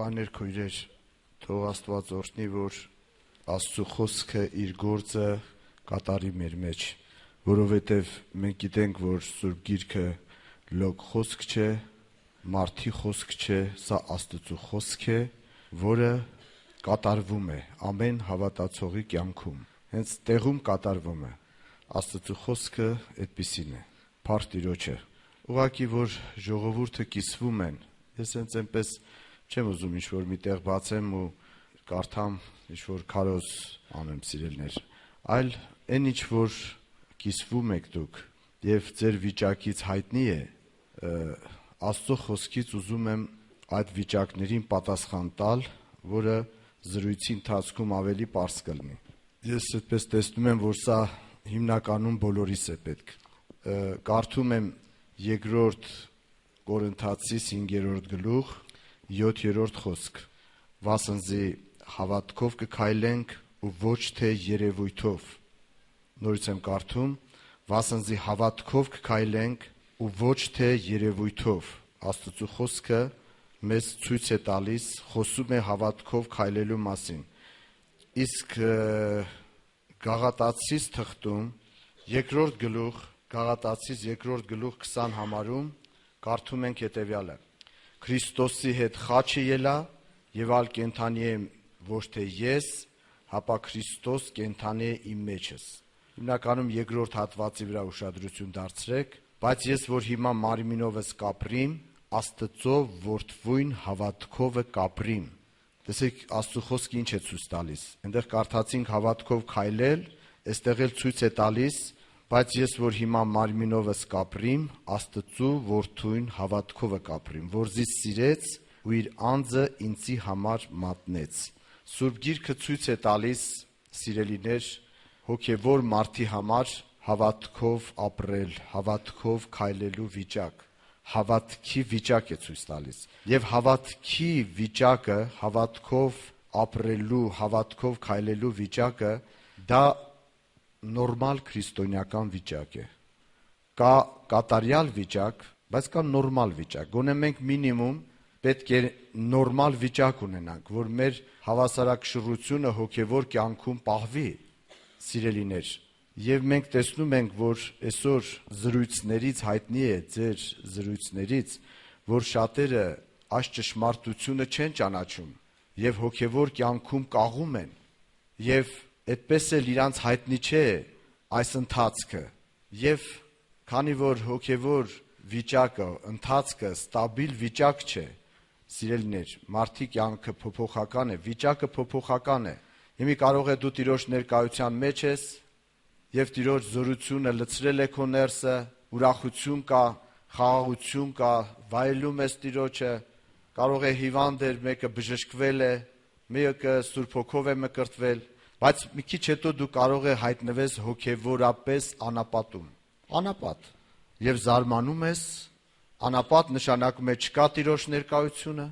Եղբայրներ, քույրեր, թող Աստված օրհնի, որ Աստծո խոսքը իր գործը կատարի մեր մեջ, որովհետև մենք գիտենք, որ Սուրբ Գիրքը լոկ խոսք չէ, մարդի խոսք չէ, սա Աստծո խոսք է, որը կատարվում է ամեն հավատացողի կյանքում, հենց տեղում կատարվում է։ Աստծո խոսքը այդպիսին է, փառք Տիրոջը։ Ուղղակի որ ժողովուրդը կիսվում են, ես հենց այնպես չեմ ուզում ինչ-որ մի տեղ բացեմ ու կարդամ ինչ-որ քարոզ անեմ, սիրելներ, այլ այն ինչ-որ կիսվում եք դուք և ձեր վիճակից հայտնի է, Աստծո խոսքից ուզում եմ այդ վիճակներին պատասխան տալ, որը զրույցի ընթացքում ավելի պարզ կլինի։ Ես այդպես տեսնում եմ, որ սա հիմնականում բոլորիս է պետք։ Կարդում եմ 2 Կորինթացիս 5-րդ գլուխ 7-րդ խոսք. «Վասնզի հավատքով կքայլենք ու ոչ թե երևույթով»։ Նորից եմ կարդում. «Վասնզի հավատքով կքայլենք ու ոչ թե երևույթով»։ Աստծո խոսքը մեզ ցույց է տալիս, խոսում է հավատքով քայլելու մասին։ Իսկ Գաղատացիս թղթում 2-րդ գլուխ, Գաղատացիս 2-րդ գլուխ 20 համարում կարդում ենք հետևյալը. «Քրիստոսի հետ խաչը ելա, եւ ալ կենթանի եմ ոչ թե ես, հապա Քրիստոս կենթանի է իմ մեջս»։ Հիմնականում 2-րդ հատվածի վրա ուշադրություն դարձրեք, բայց ես որ հիմա մարմինովս կապրիմ, Աստծո որդվույն հավատքով կապրիմ։ Տեսեք, Աստծո խոսքը ինչ է ցույց տալիս։ Այնտեղ կարդացինք հավատքով քայլել, այստեղ էլ ցույց է տալիս, բայց ես որ հիմա մարմինովս կապրիմ, Աստծո որդվույն հավատքով կապրիմ, որ զիս սիրեց ու իր անձը ինձի համար մատնեց։ Սուրբ Գիրքը ցույց է տալիս, սիրելիներ, հոգևոր մարդի համար հավատքով ապրել, հավատքով քայլելու վիճակ, հավատքի վիճակ է ցույց տալիս։ Եվ հավատքի վիճակը, հավատքով ապրելու, հավատքով քայլելու վիճակը դա նորմալ քրիստոնեական վիճակ է։ Կա կատարյալ վիճակ, բայց կա նորմալ վիճակ։ Գոնե մենք մինիմում պետք է նորմալ վիճակ ունենանք, որ մեր հավասարակշռությունը հոգևոր կյանքում պահվի, սիրելիներ։ Եվ մենք տեսնում ենք, որ այսօր զրույցներից հայտնի է, ձեր զրույցներից, որ շատերը այս ճշմարտությունը չեն ճանաչում եւ հոգևոր կյանքում կաղում են, եւ այդպես էլ իրանց հայտնի չէ այս ընթացքը։ Եվ քանի որ հոգևոր վիճակը, ընթացքը ստաբիլ վիճակ չէ, սիրելիներ, մարդի կյանքը փոփոխական է, վիճակը փոփոխական է։ Հիմա կարող է դու Տիրոջ ներկայության մեջ ես եւ Տիրոջ զորությունը լցրել է քո ներսը, ուրախություն կա, խաղաղություն կա, վայելում ես Տիրոջը, կարող է հիվանդ էր, մեկը բժշկվել է, մեկը Սուրբ Հոգով է մկրտվել, բայց մի քիչ հետո դու կարող է հայտնվես հոգևորապես անապատում։ Անապատ։ Եվ զարմանում ես, անապատ նշանակում է չկա Տիրոջ ներկայությունը,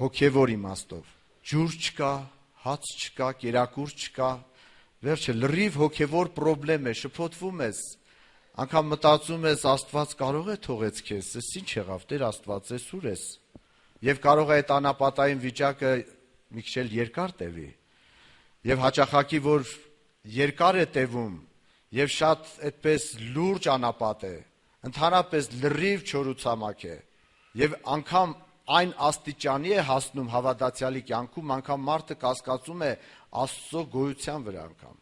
հոգևոր իմաստով։ Ջուր չկա, հաց չկա, կերակուր չկա, վերջը լրիվ հոգևոր պրոբլեմ է, շփոթվում ես, անգամ մտածում ես Աստված կարող է թողեց քեզ, ես ինչ եղավ, Տեր Աստված, ես ուր ես։ Եվ կարող է այդ անապատային վիճակը մի քիչ երկար տևի։ Եվ հաճախակի որ երկար է տևում, եւ շատ այդպես լուրջ անապատ է, ընդհանրապես լրիվ չորուցամակ է, եւ անգամ այն աստիճանի է հասնում հավատացյալի կյանքում, անգամ մարդը կասկածում է Աստծո գոյության վրա անգամ։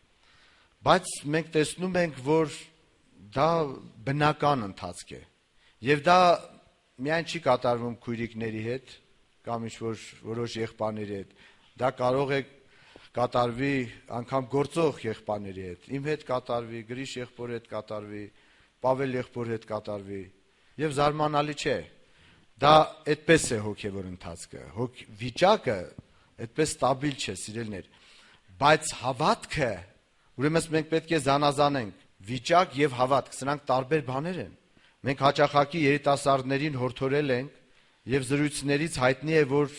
Բայց մենք տեսնում ենք, որ դա բնական ընթացք է, եւ դա միայն չի կատարվում քույրիկների հետ կամ ինչ-որ որոշ եղբայրների հետ, դա կարող է կատարվի անգամ գործող եղբայրների հետ, իմ հետ կատարվի, Գրիշ եղբոր հետ կատարվի, Պավել եղբոր հետ կատարվի, եւ զարմանալի չէ։ Դա այդպես է հոգևոր ընթացքը, վիճակը այդպես ստաբիլ չէ, սիրելիներ, բայց հավատքը, ուրեմն մենք պետք է զանազանենք վիճակ եւ հավատք, սրանք տարբեր բաներ են։ Մենք հաճախակի երիտասարդներին հորդորել ենք եւ զրույցներից հայտնի է, որ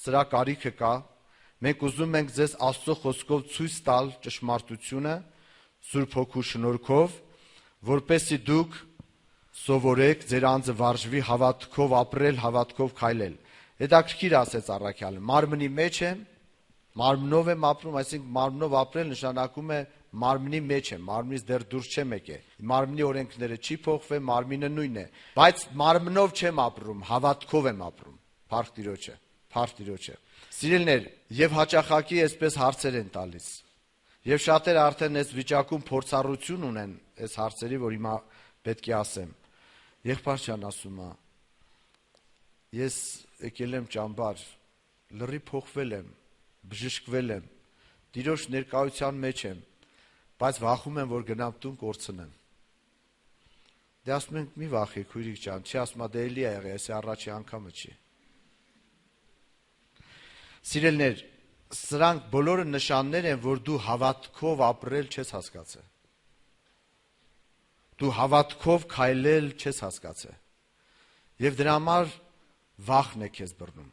սրա կարիքը կա։ Մենք ուզում ենք ձեզ Աստծո խոսքով ցույց տալ ճշմարտությունը Սուրբ Հոգու շնորհքով, որպեսզի դուք սովորեք ձեր անձը վարժվի հավատքով ապրել, հավատքով քայլել։ Հետաքրքիր ասեց Առաքյալը, մարմնի մեջ եմ, մարմնով եմ ապրում, այսինքն մարմնով ապրել նշանակում է մարմնի մեջ եմ, մարմնից դեռ դուրս չեմ եկել, մարմնի օրենքները չի փոխվել, մարմինը նույնն է, բայց մարմնով չեմ ապրում, հավատքով եմ ապրում, փառք Տիրոջը, փառք Տիրոջը։ Սիրելիներ, եւ հաճախակի այսպես հարցեր են տալիս, եւ շատերը արդեն այս վիճակում փորձառություն ունեն այս հարցերի, որ հիմա պետք է ասեմ։ Եղբայր ջան ասում է, ես եկել եմ ճամբար, լրի փոխվել եմ, բժշկվել եմ, Տիրոջ ներկայության մեջ եմ, բայց վախում եմ, որ գնամ տուն կորցնեմ։ Դե ասում ենք մի վախի, քույրիկ ջան, չի ասում, դե էլի է եղել, այսի առաջի անգամը չի։ Սիրելիներ, սրանք բոլորը նշաններ են, որ դու հավատքով ապրել չես հասկացել։ Դու հավատքով քայլել չես հասկացել։ Եվ դրա համար վախն է քեզ բռնում։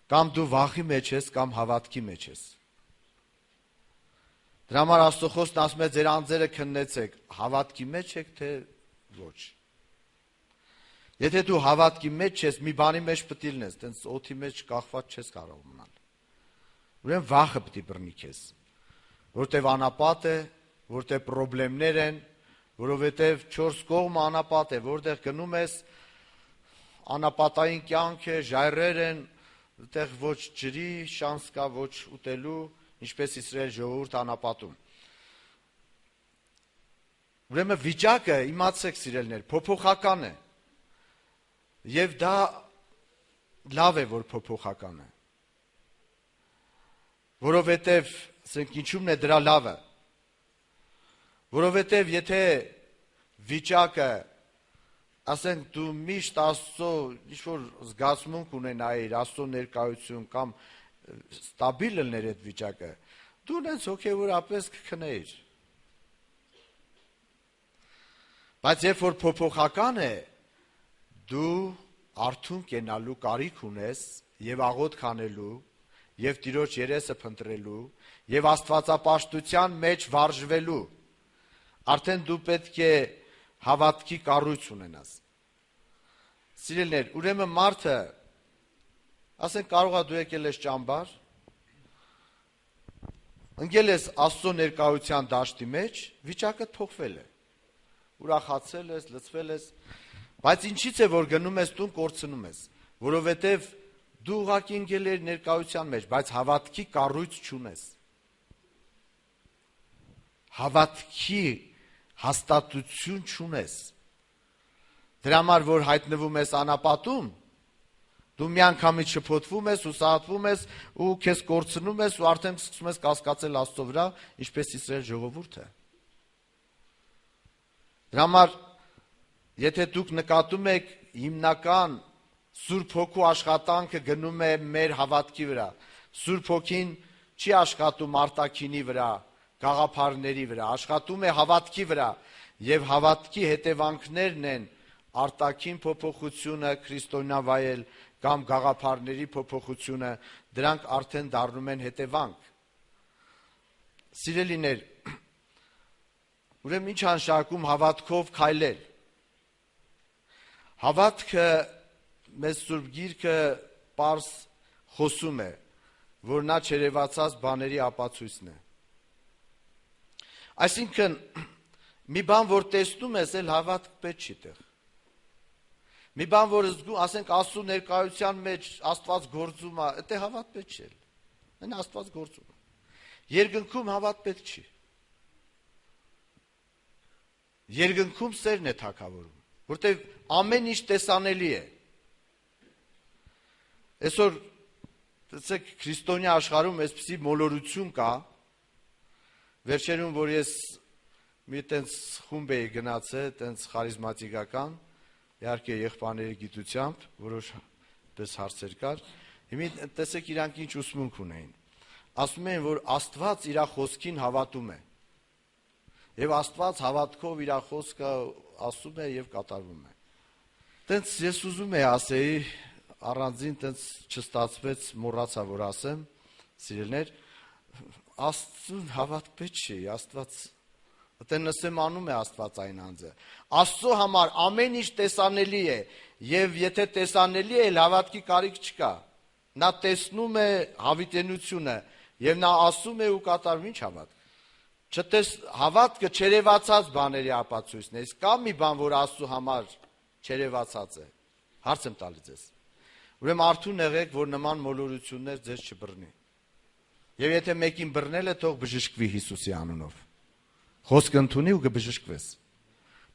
Կամ դու վախի մեջ ես, կամ հավատքի մեջ ես։ Դրա համար Աստծո խոսքն ասում է ձեր անձերը քննեցեք, հավատքի մեջ եք, թե ոչ։ Եթե դու հավատքի մեջ ես, մի բանի մեջ պետք է լինես, տենց օդի մեջ կախված չես կարող մնալ։ Ուրեմն վախը պետք է բռնի քեզ, որտեվ անապատ է, որտեվ խնդիրներ են, որովհետև 4 կողմը անապատ է, որտեղ գնում ես, անապատային կյանք է, ժայռեր են, այդտեղ ոչ ջրի շանս կա, ոչ ուտելու, ինչպես Իսրայել ժողովուրդ անապատում։ Ուրեմն վիճակը, իմացեք սիրելիներ, փոփոխական է։ Եվ դա լավ է, որ փոփոխական է։ Որովհետև, ասենք, ինչու՞մն է դրա լավը։ Որովհետև եթե վիճակը, ասենք, դու միշտ Աստծո ինչ-որ զգացմունք ունենայիր, Աստծո ներկայություն կամ ստաբիլ լիներ այդ վիճակը, դու նենց հոգևորապես կքնեիր։ Բայց երբ որ փոփոխական է, դու արթուն կենալու կարիք ունես եւ աղոթք անելու եւ Տիրոջ երեսը փնտրելու եւ Աստվածապաշտության մեջ վարժվելու։ Արդեն դու պետք է հավատքի կառույց ունենաս։ Սիրելիներ, ուրեմն մարդը, ասենք, կարող է դու եկել ես ճամբար, ընկել ես Աստծո ներկայության դաշտի մեջ, վիճակը փոխվել է։ Ուրախացել ես, լցվել ես, բայց ինչից է որ գնում ես տուն կորցնում ես, որովհետև դու ուղղակի ընկել ես ներկայության մեջ, բայց հավատքի կառույց չունես։ Հավատքի հաստատություն չունես։ Դրա համար որ հայտնվում ես անապատում, դու միանգամից շփոթվում ես, ուսահատվում ես ու քեզ կորցնում ես ու արդեն սկսում ես կասկածել Աստծո վրա, ինչպես Իսրայել ժողովուրդը։ Դրա համար եթե դուք նկատում եք հիմնական Սուրբ Հոգու աշխատանքը գնում է մեր հավատքի վրա։ Սուրբ Հոգին չի աշխատում արտաքինի վրա, գաղափարների վրա, աշխատում է հավատքի վրա, եւ հավատքի հետևանքներն են արտաքին փոփոխությունը, քրիստոնյավայել կամ գաղափարների փոփոխությունը, դրանք արդեն դառնում են հետևանք։ Սիրելիներ, ուրեմն ինչ անշարքում հավատքով քայլել։ Հավատքը մեծ Սուրբ Գիրքը պարզ խոսում է, որ նա չերևացած բաների ապացույցն է։ Այսինքն, մի բան, որ տեսնում ես, էլ հավատք պետք չի տեղ։ Մի բան, որ զգում, ասենք, Աստծո ներկայության մեջ Աստված գործում է, դա հավատ պետք չի։ Այն Աստված գործում է։ Երկնքում հավատ պետք չի։ Երկնքում սերն է թագավորում, որտեղ ամեն ինչ տեսանելի է։ Այսօր տեսեք քրիստոնյա աշխարհում այսպիսի մոլորություն կա, վերջերում որ ես մի տենց խումբ էի գնացել, տենց խարիզմատիկական, իհարկե եղբայրների գիտությամբ, որոշ պես հարցեր կար, հիմա տեսեք իրանք ինչ ուսմունք ունեին։ Ասում են, որ Աստված իր խոսքին հավատում է։ Եվ Աստված հավատքով իր խոսքը ասում է եւ կատարվում է։ Տենց ես ուզում եի ասեի, առանձին տենց չստացվեց, մոռացա որ ասեմ, սիրելիներ, Աստծուն հավատք պետք չի, Աստված Ըտե նսեմանում է Աստված այն անձը։ Աստծո համար ամեն ինչ տեսանելի է, եւ եթե տեսանելի է, հավատքի կարիք չկա։ Նա տեսնում է հավիտենությունը եւ նա ասում է ու կատարում ինչ հավատք։ Չտես հավատքը չերևացած բաների ապացույցն է։ Իսկ կա մի բան, որ Աստծո համար չերևացած է։ Հարց եմ տալիս ձեզ։ Ուրեմն արթուն եղեք, որ նման մոլորություններ ձեզ չբռնի։ Եվ եթե մեկին բռնել է, թող բժշկվի Հիսուսի անունով։ Խոսքը ընդունի ու կբժշկվես։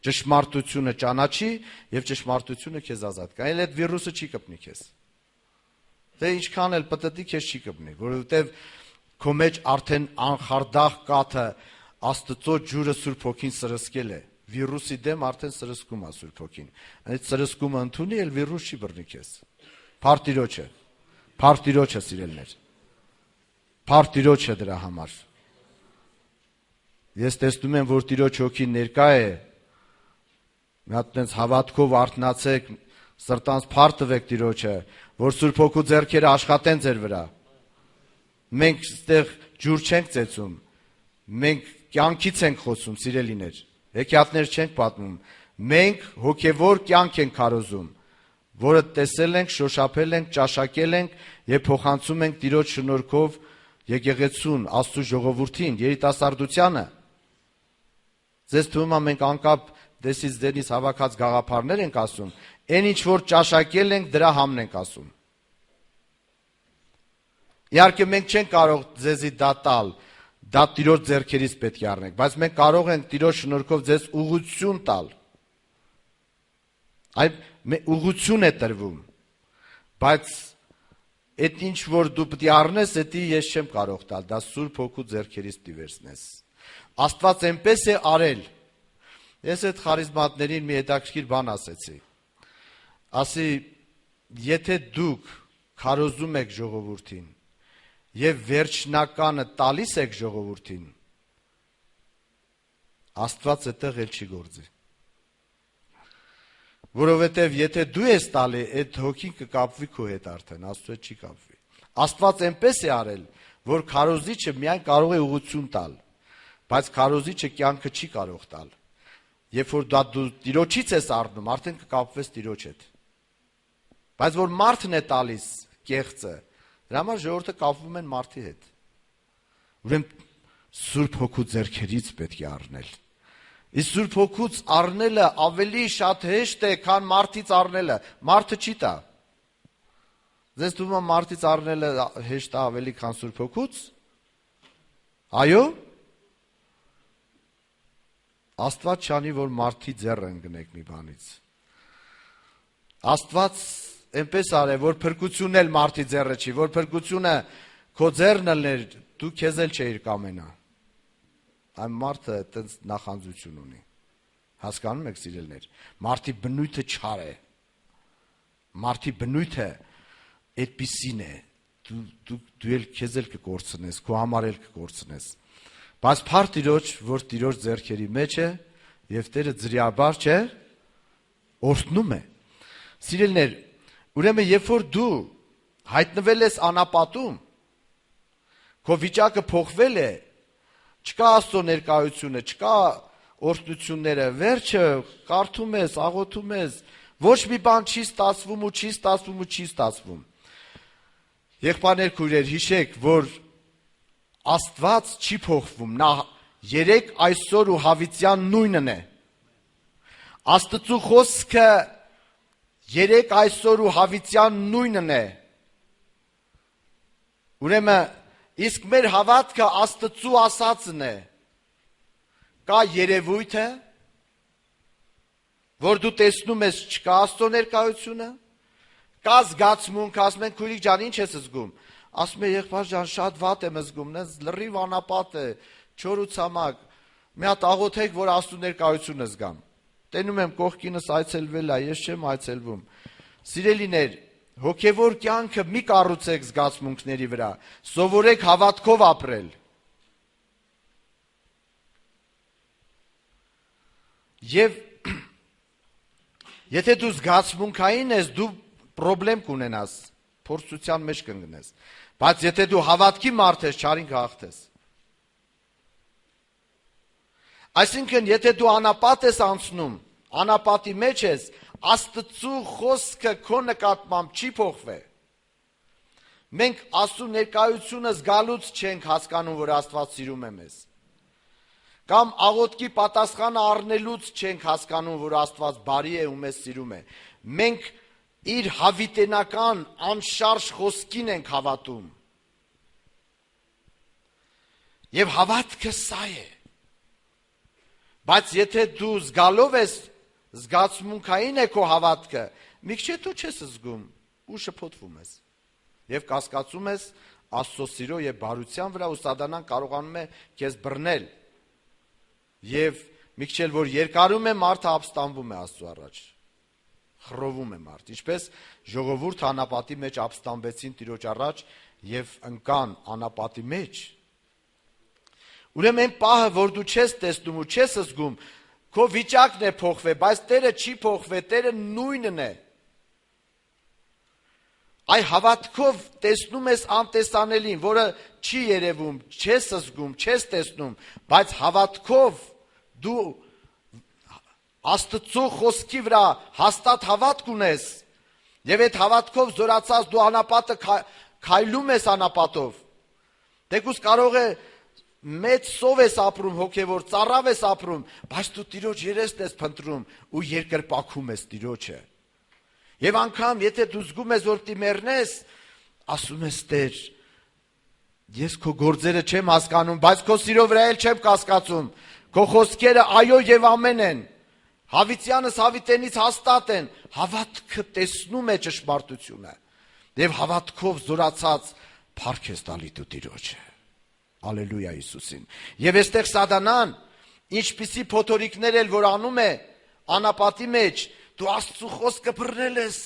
Ճշմարտությունը ճանաչի եւ ճշմարտությունը քեզ ազատ կա։ Այլ այդ վիրուսը չի կպնի քեզ։ Դե ինչքան էլ պտտի քեզ չի կպնի, որովհետեւ քո մեջ արդեն անխարդախ կաթը Աստծո ջուրը Սուրբ Հոգին սրսկել է։ Վիրուսի դեմ արդեն սրսկում է Սուրբ Հոգին։ Այդ սրսկումը ընդունի, էլ վիրուս չի բռնի քեզ։ Փարտիրոջը։ Փարտիրոջը սիրելներ։ Փարտիրոջը դրա համար։ Ես տեսնում եմ, որ Տիրոջ Հոգին ներկա է։ Մի հատ տենց հավատքով արթնացեք, սրտանց փարտվեք Տիրոջը, որ Սուրբ Հոգու ձեռքերը աշխատեն ձեր վրա։ Մենք այստեղ ջուր չենք ծեծում, մենք կյանքից ենք խոսում, սիրելիներ, հեքիաթներ չենք պատմում, մենք հոգևոր կյանք ենք քարոզում, որը տեսել ենք, շոշափել ենք, ճաշակել ենք եւ փոխանցում ենք Տիրոջ շնորհքով եկեղեցուն, Աստծո ժողովրդին, երիտասարդությանը։ Ձեզ թվում է մենք անկապ դեսից դենից հավաքած գաղափարներ ենք ասում, այն ինչ որ ճաշակել ենք, դրա համն ենք ասում։ Իհարկե մենք չենք կարող ձեզի դա տալ, դա Տիրոջ ձեռքերից պետք է առնենք, բայց մենք կարող ենք Տիրոջ շնորհքով ձեզ ուղղություն տալ։ Այդ ուղղություն է տրվում, բայց այդ ինչ որ դու պետք է առնես, դա ես չեմ կարող տալ, դա Սուրբ Հոգու ձեռքերից պիտի վերցնես։ Աստված այնպես է արել։ Ես այդ խարիզմատներին մի հետաքրքիր բան ասեցի։ Ասի, եթե դուք քարոզում եք ժողովրդին եւ վերջնականը տալիս եք ժողովրդին, Աստված այդտեղ էլ չի գործի։ Որովհետեւ եթե դու ես տալի, այդ հոգին կկապվի քո հետ արդեն, Աստծո հետ չի կապվի։ Աստված այնպես է արել, որ քարոզիչը միայն կարող է ուղղություն տալ, բայց քարոզիչը կյանքը չի կարող տալ։ Երբ որ դու Տիրոջից ես առնում, արդեն կկապվես Տիրոջ հետ։ Բայց որ մարդն է տալիս կեղծը, դրա համար ժողովուրդը կապվում են մարդի հետ։ Ուրեմն Սուրբ Հոգու ձեռքերից պետք է առնել։ Իսկ Սուրբ Հոգուց առնելը ավելի շատ հեշտ է, քան մարդից առնելը։ Մարդը չի տա։ Ձեզ թվում է մարդից առնելը հեշտ է ավելի, քան Սուրբ Հոգուց։ Այո։ Աստված չանի, որ մարդի ձեռը ընկնեք մի բանից։ Աստված այնպես արե, որ փրկությունն էլ մարդի ձեռը չի, որ փրկությունը քո ձեռն ելներ, դու քեզ էլ չէիր կամենա։ Այն մարդը այդպես նախանձություն ունի։ Հասկանում եք, սիրելներ, մարդի բնույթը չար է։ Մարդի բնույթը այդպիսին է։ Դու էլ քեզ էլ կկորցնես, քո համար էլ կկորցնես։ Բայց փառ Տիրոջ, որ Տիրոջ ձեռքերի մեջ է եւ Տերը ձրիաբար չէ, օրհնում է։ Սիրելներ, ուրեմն երբ որ դու հայտնվել ես անապատում, քո վիճակը փոխվել է, չկա Աստծո ներկայությունը, չկա օրհնությունները, վերջը կարդում ես, աղոթում ես, ոչ մի բան չի ստացվում ու չի ստացվում ու չի ստացվում։ Եղբայրներ, քույրեր, հիշեք, որ Աստված չի փոխվում, նա երեք այսօր ու հավիտյան նույնն է։ Աստծո խոսքը երեք այսօր ու հավիտյան նույնն է։ Ուրեմն իսկ մեր հավատքը Աստծո ասածն է։ Կա երևույթը, որ դու տեսնում ես, չկա Աստծո ներկայությունը, կա զգացմունք, ասում են քույրիկ ջան, ինչ ես զգում։ Ասում է եղբայր ջան, շատ վատ եմ զգում, նենց լրիվ անապատ է, չոր ու ցամաք, մի հատ աղոթեք, որ Աստծո ներկայությունը զգամ։ Տենում եմ կողքինս այցելվել է, ես չեմ այցելվում։ Սիրելիներ, հոգևոր կյանքը մի կառուցեք զգացմունքների վրա, սովորեք հավատքով ապրել։ Եվ եթե դու զգացմունքային ես, դու պրոբլեմ կունենաս, փորձության մեջ կընկնես։ Բայց եթե դու հավատքի մարդ ես, չարին կհաղթես։ Այսինքն, եթե դու անապատ ես անցնում, անապատի մեջ ես, Աստծու խոսքը քո նկատմամբ չի փոխվի։ Մենք Աստծու ներկայությունը զգալուց չենք հասկանում, որ Աստված սիրում է մեզ։ Կամ աղոթքի պատասխանը առնելուց չենք հասկանում, որ Աստված բարի է ու մեզ սիրում է։ Մենք իր հավիտենական անշարժ խոսքին ենք հավատում։ Եվ հավատքը սա է։ Բայց եթե դու զգալով ես, զգացմունքային է քո հավատքը, մի քիչ դու չես զգում ու շփոթվում ես։ Եվ կասկածում ես Աստծո սիրո եւ բարության վրա ու սատանան կարողանում է քեզ բռնել։ Եվ մի քիչ էլ որ երկարում է, մարդը ապստամբում է Աստծո առաջ։ Խռովում է մարդ։ Ինչպես ժողովուրդ անապատի մեջ ապստամբեցին Տիրոջ առաջ եւ ընկան անապատի մեջ։ Ուրեմն այն պահը, որ դու չես տեսնում ու չես զգում, քո վիճակն է փոխվել, բայց Տերը չի փոխվել, Տերը նույնն է։ Այ հավատքով տեսնում ես անտեսանելին, որը չի երևում, չես զգում, չես տեսնում, բայց հավատքով դու Աստծո խոսքի վրա հաստատ հավատք ունես, եւ այդ հավատքով զորացած դու անապատը քայլում ես անապատով։ Դեկուս կարող է մեծ սով ես ապրում, հոգևոր ծառավ ես ապրում, բայց դու Տիրոջ երեսն ես փնտրում ու երկրպագում ես Տիրոջը։ Եվ անգամ եթե դու զգում ես, որ պիտի մեռնես, ասում ես Տեր, ես քո գործերը չեմ հասկանում, բայց քո սիրո վրա էլ չեմ կասկածում։ Քո խոսքերը այո եւ ամեն են։ Հավիտյանս հավիտենից հաստատ են։ Հավատքը տեսնում է ճշմարտությունը։ Եվ հավատքով զորացած փառք ես տալի դու Տիրոջը։ Ալելույա Հիսուսին։ Եվ այստեղ սատանան ինչպիսի փոթորիկներ էլ որ անում է անապատի մեջ, դու Աստծո խոսքը բռնել ես,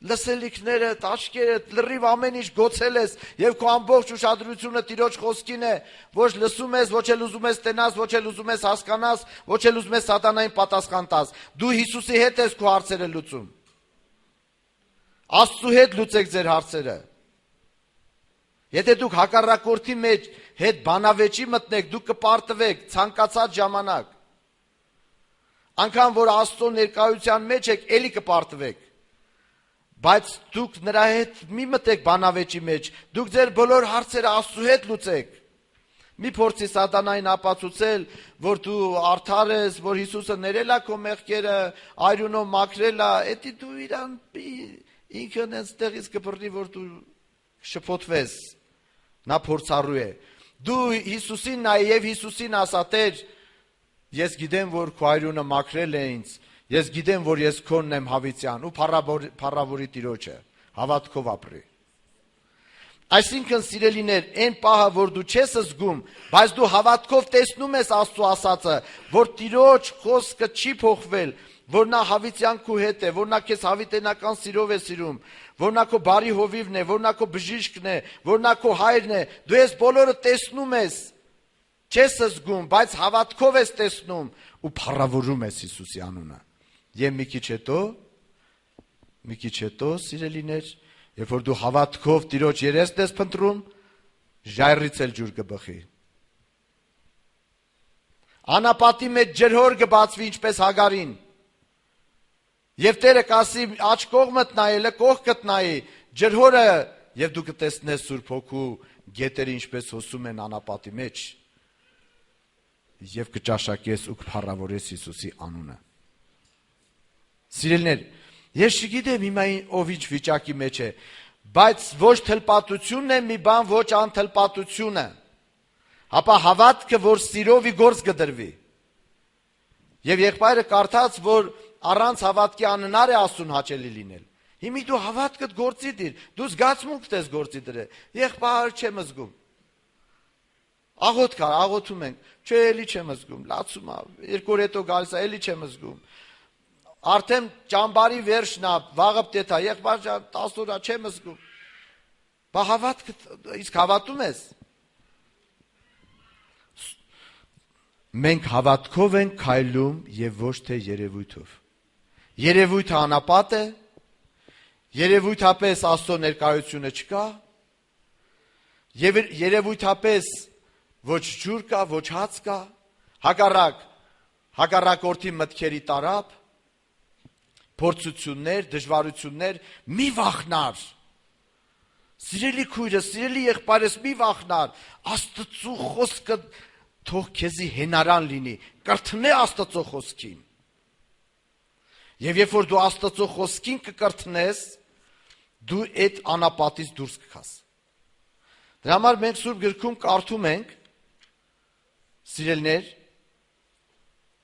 լսելիքները, աչքերը, լրիվ ամեն ինչ գոցել ես եւ քո ամբողջ ուշադրությունը Տիրոջ խոսքին է, ոչ լսում ես, ոչ էլ ուզում ես տենաս, ոչ էլ ուզում ես հասկանաս, ոչ էլ ուզում ես սատանային պատասխան տաս։ Դու Հիսուսի հետ ես քո հարցերը լուծում։ Աստծո հետ լուծեք ձեր հարցերը։ Եթե դուք հակառակորդի մեջ հետ բանավեճի մտնեք, դուք կպարտվեք ցանկացած ժամանակ։ Անկամ որ Աստծո ներկայության մեջ եք, էլի կպարտվեք։ Բայց դուք նրա հետ մի մտեք բանավեճի մեջ, դուք ձեր բոլոր հարցերը Աստծո հետ լուծեք։ Մի փորձի սատանային ապացուցել, որ դու արդար ես, որ Հիսուսը ներել է քո մեղքերը, այրունով մաքրել է, էդի դու իրան ինքն այստեղից կբռնի, որ դու շփոթվես։ Նա փորձառու է։ Դու Հիսուսին նայ եւ Հիսուսին ասա Տեր, ես գիտեմ, որ քո այրունը մաքրել է ինձ, ես գիտեմ, որ ես քոնն եմ հավիտյան ու փառավորի Տիրոջը, հավատքով ապրի։ Այսինքն սիրելիներ, այն պահը, որ դու չես զգում, բայց դու հավատքով տեսնում ես Աստծո ասածը, որ Տիրոջ խոսքը չի փոխվել, որ նա հավիտյան քո հետ է, որ նա քեզ հավիտենական սիրով է սիրում, որ նա քո բարի հովիվն է, որ նա քո բժիշկն է, որ նա քո հայրն է, դու ես բոլորը տեսնում ես, չես զգում, բայց հավատքով ես տեսնում ու փառավորում ես Հիսուսի անունը։ Եվ մի քիչ հետո, սիրելիներ, երբ որ դու հավատքով Տիրոջ երեսն ես փնտրում, ժայռից էլ ջուր կբխի։ Անապատի մեջ ջրհոր կբացվի ինչպես Հագարին։ Եվ Տերը կասի աջ կողմդ նայելը կողքդ նայի, ջրհորը, եւ դու կտեսնես Սուրբ Հոգու գետերը ինչպես հոսում են անապատի մեջ, եւ կճաշակես ու կփառավորես Հիսուսի անունը։ Սիրելիներ, ես չգիտեմ հիմա ով ինչ վիճակի մեջ է, բայց ոչ թլպատությունն է մի բան, ոչ անթլպատությունը, հապա հավատքը, որ սիրովի գործ կդրվի։ Եվ եղբայրը կարդաց, որ առանց հավատքի անհնար է Աստծուն հաճելի լինել։ Հիմի դու հավատքդ գործի դիր, դու զգացմունքդ ես գործի դրել։ Եղբայր չեմ զգում։ Աղոթ կա, աղոթում ենք, չէ, էլի չեմ զգում, լացում է, երկու օր հետո գալիս է, էլի չեմ զգում։ Արդեն ճամբարի վերջն է, վաղը պետք է, եղբայր ջան, 10 օր չեմ զգում։ Բա հավատքը, իսկ հավատում ես։ Մենք հավատքով ենք քայլում եւ ոչ թե երևույթով։ Երևույթը անապատ է, երևույթապես Աստծո ներկայությունը չկա, եւ երևույթապես ոչ ջուր կա, ոչ հաց կա, հակառակորդի մտքերի տարապ, փորձություններ, դժվարություններ, մի վախնար։ Սիրելի քույրս, սիրելի եղբայրս, մի վախնար, Աստծո խոսքը թող քեզի հենարան լինի, կրթնե Աստծո խոսքին։ Եվ երբ որ դու Աստծո խոսքին կկրթնես, դու այդ անապատից դուրս կգաս։ Դրա համար մենք Սուրբ գրքում կարդում ենք, սիրելիներ,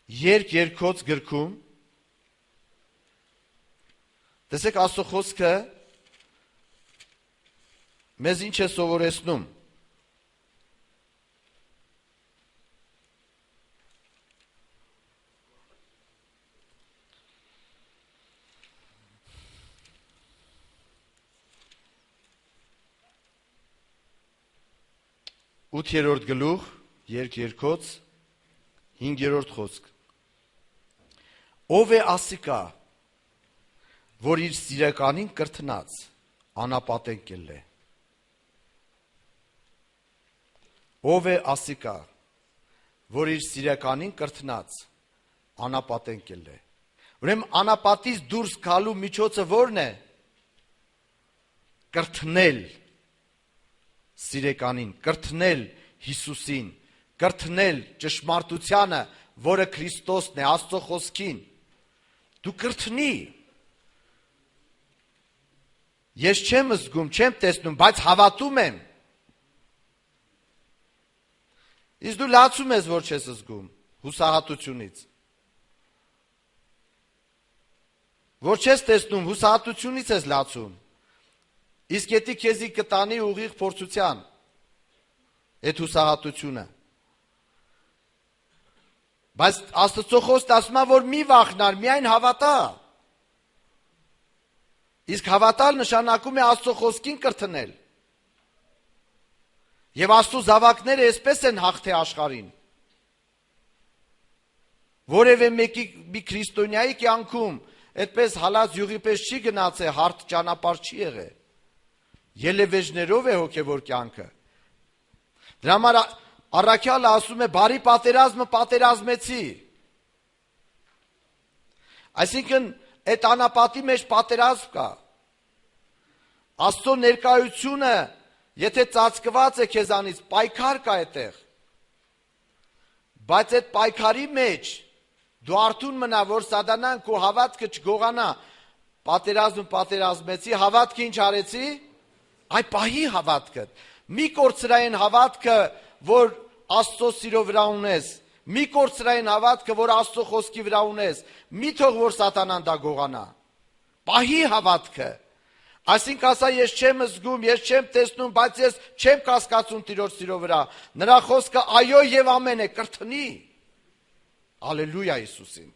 երկոց գրքում, տեսեք Աստծո խոսքը մեզ ինչ է սովորեցնում։ Ութերորդ գլուխ, երկոց, 5-րդ խոսք։ Ով է ասիկա, որ իր սիրականին կրթնած, անապատեն կել է։ Ով է ասիկա, որ իր սիրականին կրթնած, անապատեն կել է։ Ուրեմն անապատից դուրս գալու միջոցը որն է։ Կրթնել սիրեկանին, կրթնել Հիսուսին, կրթնել ճշմարտությանը, որը Քրիստոսն է, Աստծո խոսքին։ Դու կրթնի։ Ես չեմ զգում, չեմ տեսնում, բայց հավատում եմ։ Իսկ դու լացում ես, որ չես զգում, հուսահատությունից։ Որ չես տեսնում, հուսահատությունից ես լացում։ Իսկ եթե քեզի կտանի ուղիղ փորձության, այդ հուսահատությունը։ Բայց Աստծո խոսքը ասում է, որ մի վախնար, միայն հավատա։ Իսկ հավատալ նշանակում է Աստծո խոսքին կրթնել։ Եվ Աստծո զավակները այսպես են հաղթե աշխարհին։ Որևէ մի քրիստոնյայի կյանքում այդպես հալած յուղի պես չի գնացել, հարթ ճանապարհ չի եղել։ Ելևեջներով է հոգևոր կյանքը։ Դրա համար առաքյալը ասում է, բարի պատերազմը պատերազմեցի։ Այսինքն, այդ անապատի մեջ պատերազմ կա։ Աստծո ներկայությունը, եթե ծածկված է քեզանից, պայքար կա այդտեղ։ Բայց այդ պայքարի մեջ դու արթուն մնա, որ սատանան քո հավատքը չգողանա։ Պատերազմեցի, հավատքը ինչ արեցի։ Այ պահի հավատքը, մի կորցրային հավատքը, որ Աստծո սիրո վրա ունես, մի կորցրային հավատքը, որ Աստծո խոսքի վրա ունես, մի թող որ սատանան դա գողանա, պահի հավատքը, այսինքն ասա ես չեմ զգում, ես չեմ տեսնում, բայց ես չեմ կասկածում Տիրոջ սիրո վրա, նրա խոսքը այո եւ ամեն է, կրթնի, ալելույա Հիսուսին,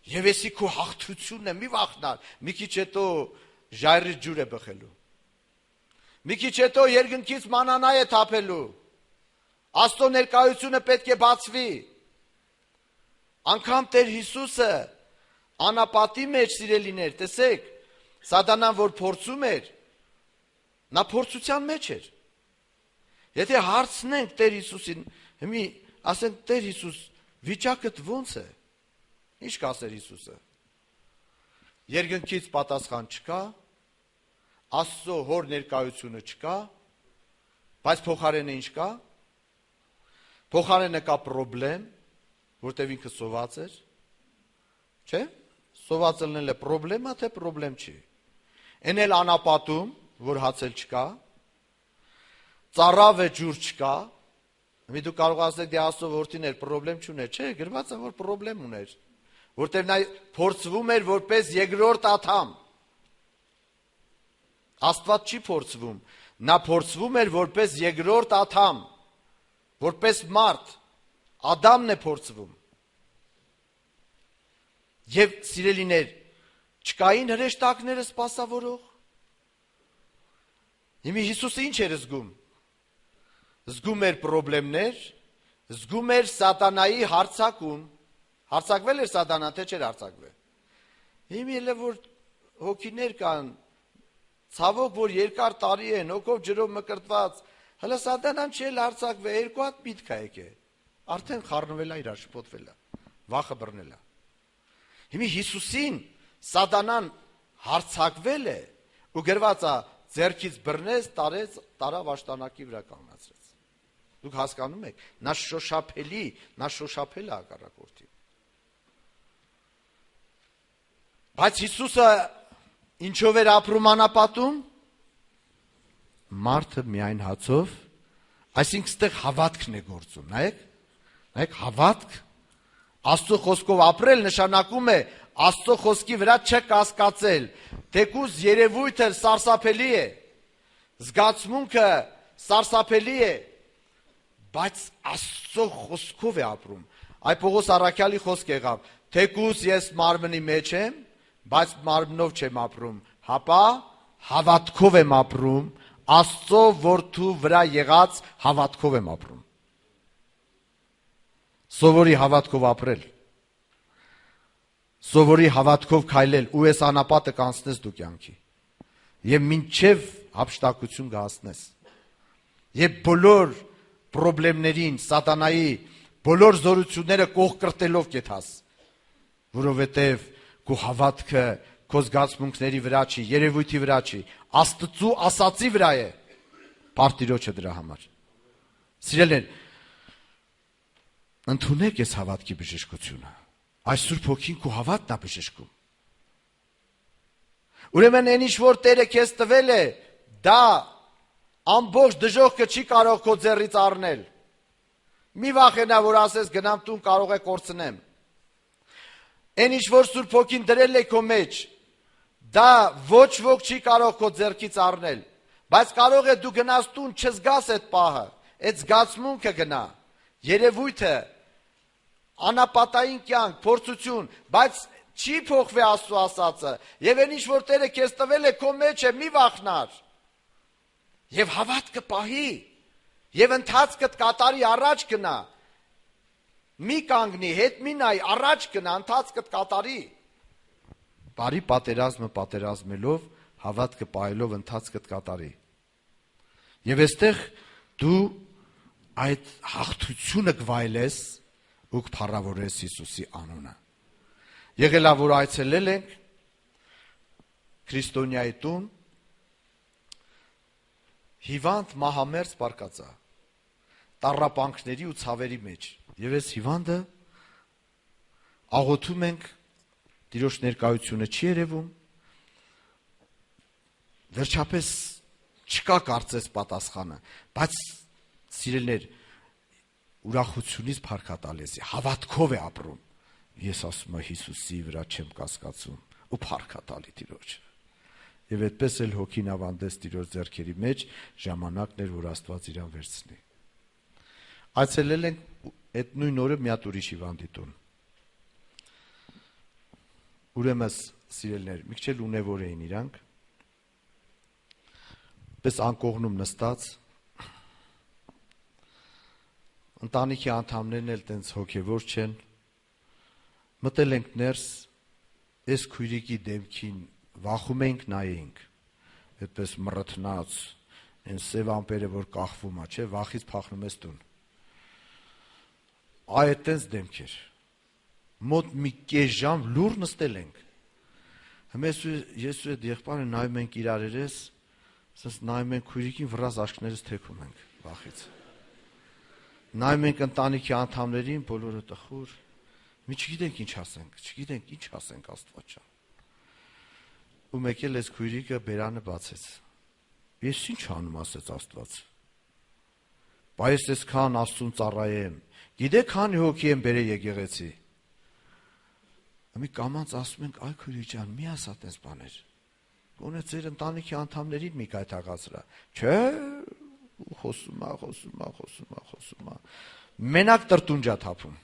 եւ եսի քո հաղթությունն է, մի վախնար, մի քիչ հետո ժայռի ջուր է բխելու, մի քիչ հետո երկնքից մանանա է թափելու, Աստծո ներկայությունը պետք է բացվի, անգամ Տեր Հիսուսը անապատի մեջ սիրելիներ, տեսեք, սատանան որ փորձում էր, նա փորձության մեջ էր, եթե հարցնենք Տեր Հիսուսին, հիմի ասենք Տեր Հիսուս, վիճակդ ոնց է, ինչ կասեր Հիսուսը, երկնքից պատասխան չկա, Աստծո հոր ներկայությունը չկա, բայց փոխարենը ինչ կա, փոխարենը կա պրոբլեմ, որտեվ ինքը սոված էր, չէ, սոված ելնել է պրոբլեմա, թե պրոբլեմ չի, են էլ անապատում, որ հացել չկա, ծառավ է ջուր չկա, մի դու կարող ասեք դե Աստծո որդին էր, պրոբլեմ չուներ, չէ, գրված է, որ պրոբլեմ ուներ, որտեվ նա փորձվում էր որպես երկրորդ աթամ, Աստված չի փորձվում, նա փորձվում էր որպես երկրորդ աթամ, որպես մարդ, Ադամն է փորձվում։ Եվ սիրելիներ, չկային հրեշտակները սպասավորող։ Հիմի Հիսուսը ինչ էր զգում։ Զգում էր պրոբլեմներ, զգում էր սատանայի հարձակում։ Հարձակվել էր սատանան, թե չէր հարձակվել։ Հիմի էլ որ հոգիներ կան, ցավոք որ երկար տարի են, հոգով ջրով մկրտված, հələ սատանան չի էլ հարձակվել, երկու հատ միտք է եկել։ Արդեն խառնվել է իր շփոթվել է, վախը բռնել է։ Հիմա Հիսուսին սատանան հարցակվել է ու գրված է ձեռքից բռնեց, տարավ աշտանակի վրա կանգնացրեց։ Դուք հասկանում եք, նա շոշափել է հակառակորդին։ Բայց Հիսուսը ինչով էր ապրում անապատում։ Մարդը միայն հացով, այսինքն ստեղ հավատքն է գործում, նայեք, հավատք, Աստծո խոսքով ապրել նշանակում է Աստծո խոսքի վրա չկասկածել, թեկուզ երևույթը սարսափելի է, զգացմունքը սարսափելի է, բայց Աստծո խոսքով է ապրում։ Այ Պողոս առաքյալի խոսք եղավ, թեկուզ ես մարմնի մեջ եմ, բայց մարմնով չեմ ապրում, հապա հավատքով եմ ապրում, Աստծո որդու վրա եղած հավատքով եմ ապրում։ Սովորի հավատքով ապրել, սովորի հավատքով քայլել ու այս անապատը կանցնես դու կյանքի եւ մինչեւ հափշտակություն կհասնես եւ բոլոր խնդիրներին սատանայի բոլոր զորությունները կողկրտելով կեթաս, որովհետեւ քո հավատքը քո զգացմունքների վրա չի, երևույթի վրա չի, Աստծո ասացի վրա է, Պարտիրոջը դրա համար։ Սիրելիներ, ընդունեք այս հավատքի բժշկությունը։ Այս Սուրբ Հոգին քո հավատն է բժշկում։ Ուրեմն այն ինչ որ Տերը քեզ տվել է, դա ամբողջ դժոխքը չի կարող քո ձեռից առնել։ Մի վախենա, որ ասես գնամ տուն, կարող է կորցնեմ։ Այն ինչ որ Սուրբ Հոգին դրել է քո մեջ, դա ոչ ոք չի կարող քո ձեռքից առնել, բայց կարող է դու գնաս տուն, չզգաս այդ պահը, այդ զգացմունքը գնա, երևույթը, անապատային կյանք, փորձություն, բայց չի փոխվի Աստծո ասածը, եւ այն ինչ որ Տերը քեզ տվել է քո մեջ է, մի վախնար։ Եվ հավատքը պահի, եւ ընթացքդ կատարի առաջ գնա։ Մի կանգնի, հետ մի նայ, առաջ գնա, ընթացքդ կատարի։ Բարի պատերազմը պատերազմելով, հավատքը պահելով ընթացքդ կատարի։ Եվ այստեղ դու այդ հաղթությունը կվայելես ու կփառավորես Հիսուսի անունը։ Եղելա որ այցելել ենք Քրիստոնյայի տուն, հիվանդ մահամերձ բարկածա, տառապանքների ու ցավերի մեջ, եւ այս հիվանդը աղոթում ենք, Տիրոջ ներկայությունը չի երևում, վերջապես չկա կարծես պատասխանը, բայց սիրելիներ, ուրախությունից փառքատալես է, հավատքով է ապրում։ Ես ասում եմ Հիսուսի վրա չեմ կասկածում ու փառքատալի Տիրոջ։ Եվ այդպես էլ հոգին ավանդեց Տիրոջ ձեռքերի մեջ, ժամանակն էր, որ Աստված իրան վերցնի։ Այցելել ենք այդ նույն օրը մի հատ ուրիշ հիվանդի տուն։ Ուրեմն սիրելիներ, մի քիչ էլ ունևոր էին իրանք, պես անկողնում նստած, ընտանիքի անդամներն էլ տենց հոգևոր չեն, մտել ենք ներս, այս քույրիկի դեմքին վախում ենք նայենք, այդպես մռթնած, այն սև ամպերը, որ կախվում է, չէ, վախից փախնում ես տուն։ Այդ տենց դեմք էր, մոտ մի կես ժամ լուր նստել ենք, ես ու այդ եղբայրը նայում ենք իրար երես, ասես նայում ենք քույրիկին վրազ աշկներս թեքում ենք վախից։ Նայում ենք ընտանիքի անդամներին, բոլորը տխուր, մի չգիտենք ինչ ասենք Աստված ջան։ Ու մեկ էլ այս քույրիկը բերանը բացեց։ Ես ինչ անում, ասեց Աստված։ Բայց այսքան Աստծուն ծառայեմ, գիտեք քանի հոգի եմ բերել եկեղեցի։ Մի կամանց ասում ենք, այ քույրիկ ջան, մի ասա տես բաներ։ Գոնե ձեր ընտանիքի անդամներին մի կայթակացրա։ Չէ, խոսում է։ Մենակ տրտունջա թափում։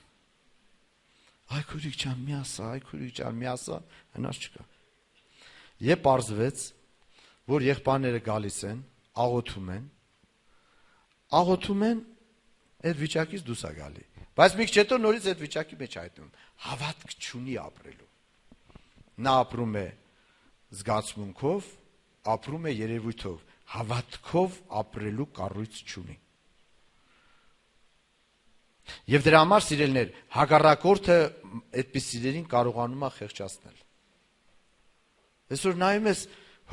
Այ քույրիկ ջան, մի ասա, հնաց չկա։ Եվ պարզվեց, որ եղբայրները գալիս են, աղոթում են, այդ վիճակից դուրս է գալի։ Բայց մի քիչ հետո նորից այդ վիճակի մեջ հայտնվում, հավատք չունի ապրելու։ Նա ապրում է զգացմունքով, ապրում է երևույթով, հավատքով ապրելու կառույց չունի։ Եվ դրա համար սիրելիներ, հակառակորդը այդպիսիներին կարողանում է խեղճացնել։ Այսօր նայում ես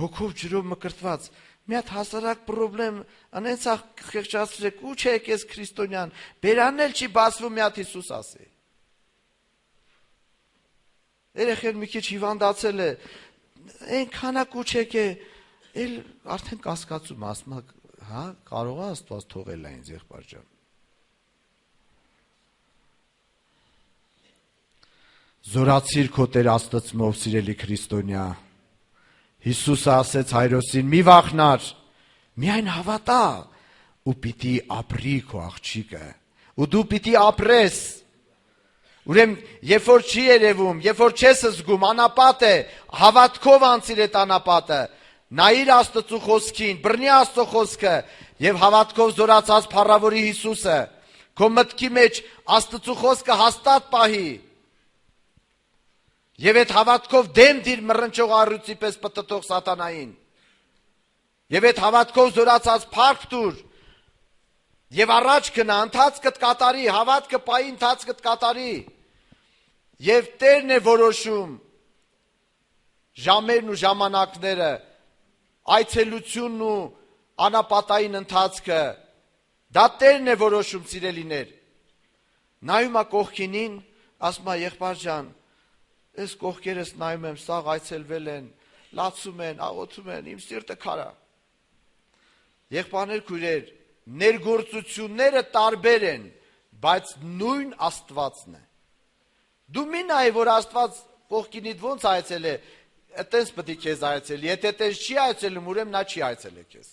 հոգով ջրով մկրտված, մի հատ հասարակ պրոբլեմ, անենց խեղճացրեք, ու չէ եկես քրիստոնյան, բերանն էլ չի բացվում, մի հատ Հիսուս ասի։ Երեխեն մի քիչ հիվանդացել է, այնքանակ ու չեք է, էլ արդեն կասկածում, ասում է, հա, կարող է Աստված թողել է ինձ եղբայր ջան։ Զորացիր քո Տեր Աստծմով, սիրելի քրիստոնյա։ Հիսուսը ասեց Հայրոսին, մի վախնար, միայն հավատա, ու պիտի ապրի քո աղջիկը, ու դու պիտի ապրես։ Ուրեմն, երբ որ չի երևում, երբ որ չես զգում, անապատ է, հավատքով անցիր այդ անապատը, նայիր Աստծո խոսքին, բռնի Աստծո խոսքը եւ հավատքով զորացած փառավորի Հիսուսը, քո մտքի մեջ Աստծո խոսքը հաստատ պահի։ Եվ այդ հավատքով դեմ դիր մռնչող առյուծի պես պտտող սատանային։ Եվ այդ հավատքով զորացած փառք տուր։ Եվ առաջ գնա, ընթացքդ կատարի, հավատքը պահի, ընթացքդ կատարի։ Եվ Տերն է որոշում ժամերն ու ժամանակները, այցելությունն ու անապատային ընթացքը։ Դա Տերն է որոշում, սիրելիներ։ Նայում է կողքինին, ասում է եղբայր ջան, այս կողքերս նայում եմ, սաղ այցելվել են, լացում են, աղոթում են, իմ սիրտը քարա։ Եղբայրներ, քույրեր, ներգործությունները տարբեր են, բայց նույն Աստվածն է։ Դու մի նայ, որ Աստված կողքինիդ ոնց այցել է, այտենց պետք է քեզ այցելի, եթե այտենց չի այցելում, ուրեմն նա չի այցելել քեզ։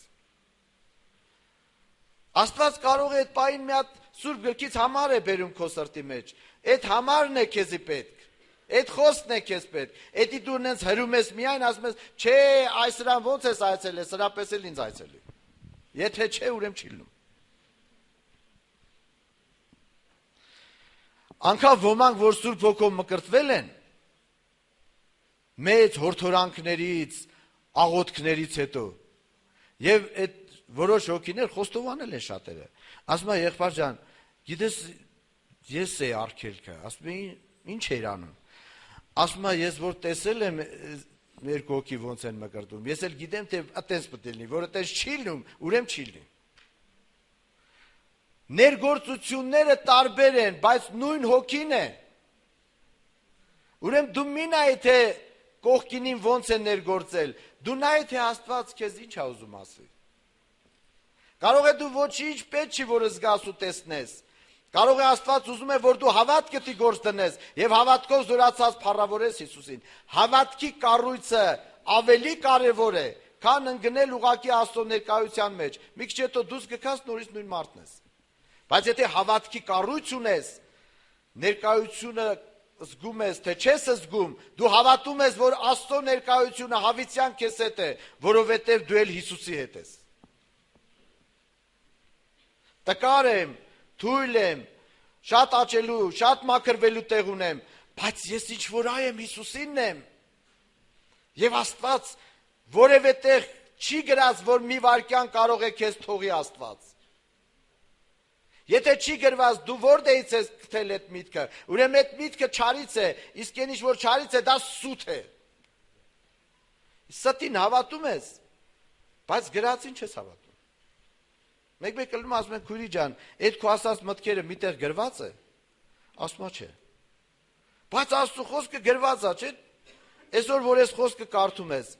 Աստված կարող է այդ պահին մի հատ սուրբ գրքից համար է բերում քո սրտի մեջ։ Այդ համարն է քեզի պետք։ Այդ խոսքն է քեզ պետք։ Էդի դու նենց հրում ես միայն ասում ես, չէ, այս սրան ոնց ես այցելել, սրա պես էլ ինձ այցելի։ Եթե չէ, ուրեմն չի լինում։ Անկամ ոմանք, որ Սուրբ Հոգով մկրտվել են, մեծ հորդորանքներից, աղոթքներից հետո, եւ այդ որոշ հոգիներ խոստովանել են շատերը։ Ասում է եղբայր ջան, գիտես, ես էի արգելքը, ասում է ինչ էր անում։ Ասում է ես որ տեսել եմ երկու հոգի ոնց են մկրտում, ես էլ գիտեմ թե այտենց պետք է լինի, որ այտենց չի լինում, ուրեմն չի լինի։ Ներգործությունները տարբեր են, բայց նույն հոգին է։ Ուրեմն դու մի նայ թե կողքինին ոնց է ներգործել, դու նայ թե Աստված քեզ ինչ է ուզում ասի։ Կարող է դու ոչինչ պետք չի որ զգաս ու տեսնես։ Կարող է Աստված ուզում է, որ դու հավատքդ գործ դնես եւ հավատքով զորացած փառավորես Հիսուսին։ Հավատքի կառույցը ավելի կարեւոր է, քան ընկնել ուղակի Աստծո ներկայության մեջ։ Մի քիչ հետո դուս գքաս նորից նույն մարդն ես։ Բայց եթե հավատքի կառույց ունես, ներկայությունը զգում ես, թե չես զգում, դու հավատում ես, որ Աստծո ներկայությունը հավիտյան քեզ հետ է, որովհետեւ դու էլ Հիսուսի հետ ես։ Տկար եմ, թույլ եմ, շատ աճելու, շատ մաքրվելու տեղ ունեմ, բայց ես ինչ որ այ եմ Հիսուսինն եմ։ Եվ Աստված որևէ տեղ չի գրած, որ մի վայրկյան կարող է քեզ թողի Աստված։ Եթե չի գրված, դու որտեղից ես գտել այդ միտքը, ուրեմն այդ միտքը չարից է, իսկ այն ինչ որ չարից է, դա սուտ է։ Ստին հավատում ես, բայց գրածին չես հավատում։ Մեկ-մեկ ելնում ասում են քույրի ջան, այդ քո ասած մտքերը միտեղ գրված է, ասում է չէ։ Բայց Աստծո խոսքը գրված է, չէ՞։ Այսօր որ այս խոսքը կարդում ես,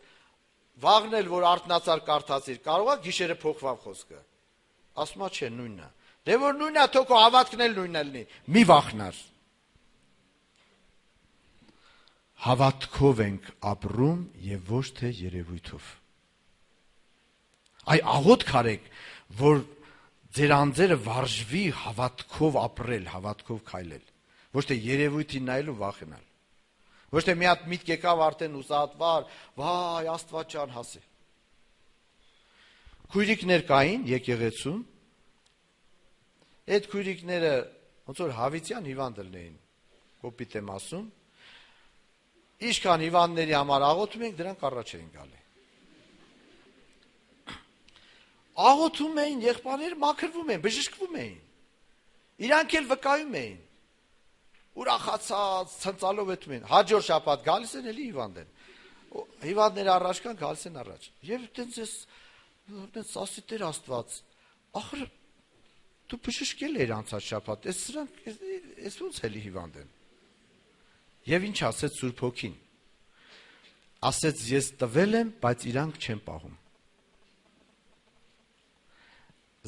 վաղն էլ որ արթնացար կարդացիր, կարող է գիշերը փոխվավ խոսքը։ Ասում է չէ, նույնն է։ Դե որ նույնն է, թող քո հավատքն էլ նույնն է լինի։ Մի վախնար։ Հավատքով ենք ապրում եւ ոչ թե երևույթով։ Այ աղոթք արեք, որ ձեր անձերը վարժվի հավատքով ապրել, հավատքով քայլել, ոչ թե երևույթին նայել ու վախենալ։ Ոչ թե մի հատ միտք եկավ արդեն ուսահատվար, վայ, Աստված ջան հասե։ Քույրիկներ կային եկեղեցում, այդ քույրիկները ոնց որ հավիտյան հիվանդ լինեին, կոպիտ եմ ասում, ինչքան հիվանդների համար աղոթում ենք, դրանք առաջ էին գալի։ Աղոթում էին, եղբայրները մաքրվում էին, բժշկվում էին։ Իրանք էլ վկայում էին։ Ուրախացած, ցնծալով էթում են։ Հաջորդ շաբաթ գալիս են էլի հիվանդ են։ Հիվանդները առաջ կան, գալիս են առաջ։ Եվ այդպես ասի Տեր Աստված, ախր դու բժշկել ես անցած շաբաթ, այս սրանք այս ոնց էլի հիվանդ են։ Եվ ինչ ասեց Սուրբ Հոգին։ Ասեց ես տվել եմ, բայց իրանք չեն պահում։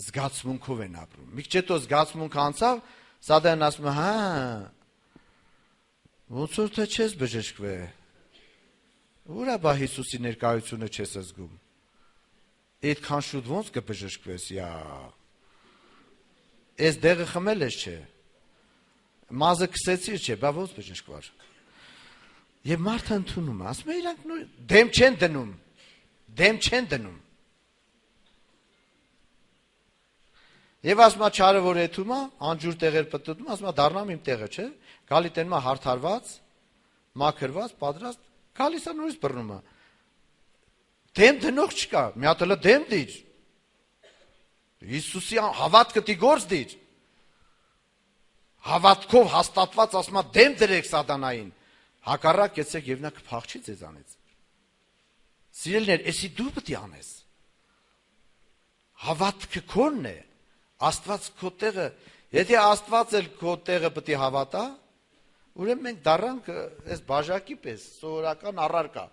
Զգացմունքով են ապրում։ Մի քիչ հետո զգացմունքը անցավ, Սատանան ասում է, հա, ոնց որ թե չես բժշկվել։ Ուր է բա Հիսուսի ներկայությունը չես զգում։ Այդքան շուտ ոնց կբժշկվես, յա։ Այս դեղը խմել ես չէ։ Մազը քսեցիր չէ, բա ոնց բժշկվար։ Եվ մարդը ընդունում է, ասում է իրանք դեմ չեն դնում։ Դեմ չեն դնում։ Եվ ասում է չարը որ էթում է, անջուր տեղեր պտտում, ասում է դառնամ իմ տեղը, չէ։ Գալի տենում է հարթարված, մաքրված, պատրաստ, գալիս է նորից բռնում է։ Դեմ դնող չկա, մի հատ էլ դեմ դիր։ Հիսուսի հավատքը դի գործ դիր։ Հավատքով հաստատված ասում է դեմ դրեք սատանային։ Հակառակ եցեք եւ նա կփախչի ձեզանից։ Սիրելիներ, էսի դու պետք է անես։ Հավատքը քոնն է։ Աստված քո տեղը, եթե Աստված էլ քո տեղը պետք է հավատա, ուրեմն մենք դառնանք այս բաժակի պես, սովորական առարկա։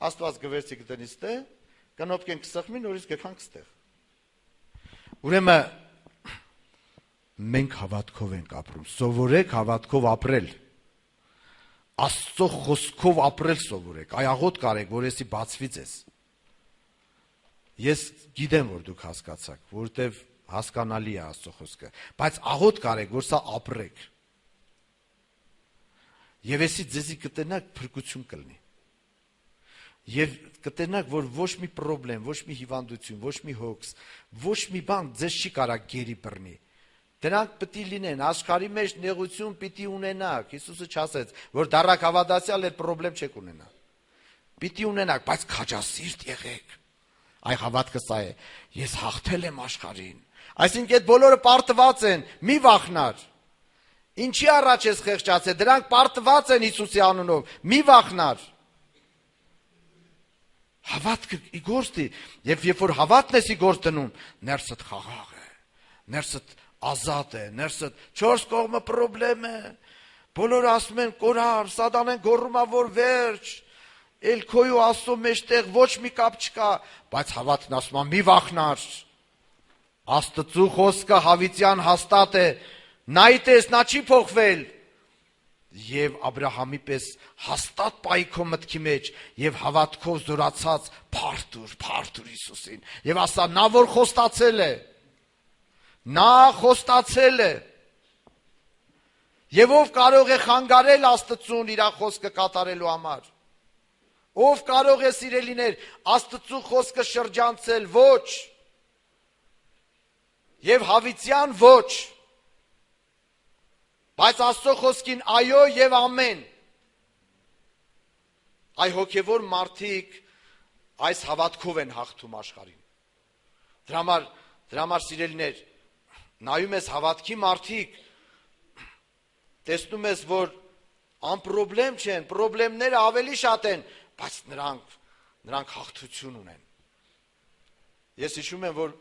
Աստված գվերցի գտնի ստե, կնոպկենք սխմին, նորից գքանք ստեղ։ Ուրեմն մենք հավատքով ենք ապրում։ Սովորեք հավատքով ապրել։ Աստծո խոսքով ապրել սովորեք, այաղոտ կարեք, որ էսի բացվի ձեզ։ Ես գիտեմ, որ դուք հասկացաք, որովհետև հասկանալի է Աստծո խոսքը, բայց աղոտ կարեք, որ սա ապրեք։ Եվ էսի ձեզի կտենակ փրկություն կլինի։ Եվ կտենակ, որ ոչ մի պրոբլեմ, ոչ մի հիվանդություն, ոչ մի հոգս, ոչ մի բան ձեզ չի կարա գերի բռնի։ Դրանք պիտի լինեն, աշխարհի մեջ նեղություն պիտի ունենաք, Հիսուսը չասեց, որ դառակ հավատացյալ այդ պրոբլեմ չեք ունենա։ Պիտի ունենաք, բայց քաջասիրտ եղեք։ Այ հավատքը սա է, ես հաղթել եմ աշխարհին։ Այսինքն այդ բոլորը պարտված են, մի վախնար։ Ինչի առաջ ես խեղճացել, դրանք պարտված են Հիսուսի անունով, մի վախնար։ Հավատքը ի գործ դի, եւ երբ որ հավատն ես ի գործ դնում, ներսդ խաղաղ է, ներսդ ազատ է, ներսդ չորս կողմը պրոբլեմ է, բոլորը ասում են կորար, սատանեն գոռում է որ վերջ, էլ քոյու Աստծո մեջտեղ ոչ մի կապ չկա, բայց հավատն ասում է մի վախնար, Աստծո խոսքը հավիտյան հաստատ է, նայտես նա չի փոխվել, եւ Աբրահամի պես հաստատ պայի քո մտքի մեջ եւ հավատքով զորացած փարթուր Հիսուսին եւ ասա նա որ խոստացել է, նա խոստացել է եւ ով կարող է խանգարել Աստծուն իր խոսքը կատարելու համար, ով կարող է սիրելիներ Աստծո խոսքը շրջանցել, ոչ եւ հավիտյան ոչ, բայց Աստծո խոսքին այո եւ ամեն։ Այ հոգևոր մարդիկ այս հավատքով են հաղթում աշխարհին։ Դրա համար սիրելիներ, նայում ես հավատքի մարդիկ, տեսնում ես, որ անպրոբլեմ չեն, պրոբլեմները ավելի շատ են, բայց նրանք հաղթություն ունեն։ Ես հիշում եմ, որ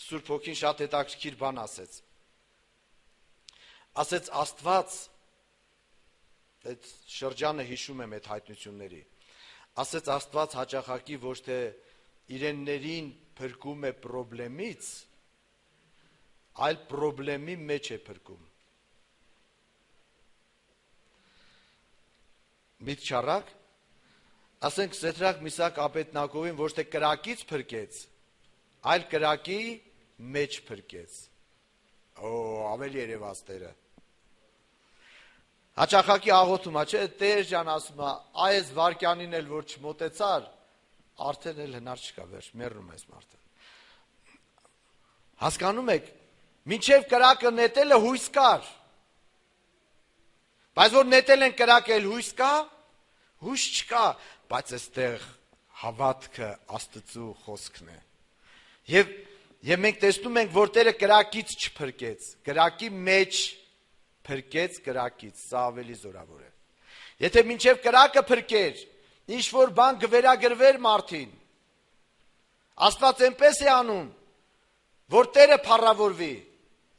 Սուրբ Հոգին շատ հետաքրքիր բան ասեց։ Ասեց Աստված, այդ շրջանը հիշում եմ այդ հայտնությունների, ասեց Աստված հաճախակի ոչ թե իրեններին փրկում է պրոբլեմից, այլ պրոբլեմի մեջ է փրկում։ Միտ չառակ, ասենք Սեդրակ Միսակ Աբեդնագովին ոչ թե կրակից փրկեց, այլ կրակի մեջ փրկեց։ Ավելի երևաց Տերը։ Հաճախակի աղոթում է, չէ, Տեր ջան ասում է, այս վարքյանին էլ որ չմոտեցար, արդեն էլ հնար չկա, վերջ, մեռնում է այս մարդը։ Հասկանում եք, մինչև կրակը նետելը հույս կար։ Բայց որ նետել են կրակը էլ հույս կա, հույս չկա, բայց այստեղ հավատքը Աստծո խոսքն է։ Եվ մենք տեսնում ենք, որ Տերը կրակից չփրկեց, կրակի մեջ փրկեց կրակից, սա ավելի զորավոր է։ Եթե մինչև կրակը փրկեր, ինչ որ բան գվերագրվեր մարդին, Աստված այնպես է անում, որ Տերը փառավորվի,